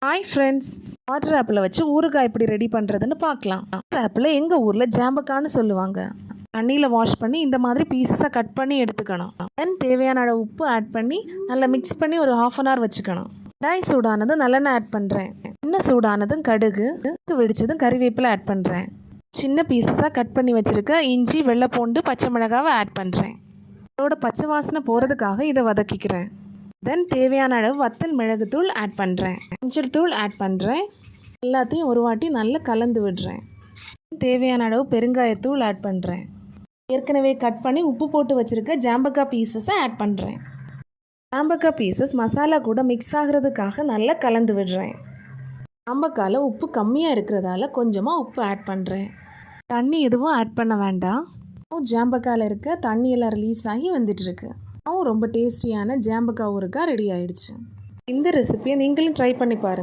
Hi friends, water ஆப்பிளை வச்சு ஊறுகாய் எப்படி ரெடி பண்ணுறதுன்னு பார்க்கலாம். வாட்டர் ஆப்பிளை எங்கள் ஊரில் ஜாம்பக்கான்னு சொல்லுவாங்க. தண்ணியில் வாஷ் பண்ணி இந்த மாதிரி பீசஸாக கட் பண்ணி எடுத்துக்கணும். தென் தேவையான அளவு உப்பு ஆட் பண்ணி நல்லா மிக்ஸ் பண்ணி ஒரு 1/2 hour வச்சுக்கணும். கடாய் சூடானதும் நல்லெண்ணெய் ஆட் பண்ணுறேன். எண்ணெய் சூடானதும் கடுகு வெடிச்சதும் கறிவேப்பிலை ஆட் பண்ணுறேன். சின்ன பீசஸாக கட் பண்ணி வச்சுருக்க இஞ்சி, வெள்ளைப்பூண்டு, பச்சை மிளகாவை ஆட் பண்ணுறேன். இதோட பச்சை வாசனை போகிறதுக்காக இதை வதக்கிக்கிறேன். தென் தேவையான அளவு வத்தல் மிளகுத்தூள் ஆட் பண்ணுறேன். மஞ்சள் தூள் ஆட் பண்ணுறேன். எல்லாத்தையும் ஒரு வாட்டி நல்லா கலந்து விடுறேன். தேவையான அளவு பெருங்காயத்தூள் ஆட் பண்ணுறேன். ஏற்கனவே கட் பண்ணி உப்பு போட்டு வச்சுருக்க ஜாம்பக்காய் பீசஸை ஆட் பண்ணுறேன். ஜாம்பக்காய் பீசஸ் மசாலா கூட மிக்ஸ் ஆகிறதுக்காக நல்லா கலந்து விடுறேன். ஜாம்பக்காயில் உப்பு கம்மியாக இருக்கிறதால கொஞ்சமாக உப்பு ஆட் பண்ணுறேன். தண்ணி எதுவும் ஆட் பண்ண வேண்டாம். ஜாம்பக்காயில் இருக்க தண்ணியெல்லாம் ரிலீஸ் ஆகி வந்துட்டுருக்கு. ரொம்ப டேஸ்டியான ஜாம்பக்காய் ஊறுகாய் ரெடி ஆயிடுச்சு. இந்த ரெசிபியை நீங்களும் ட்ரை பண்ணி பாருங்கள்.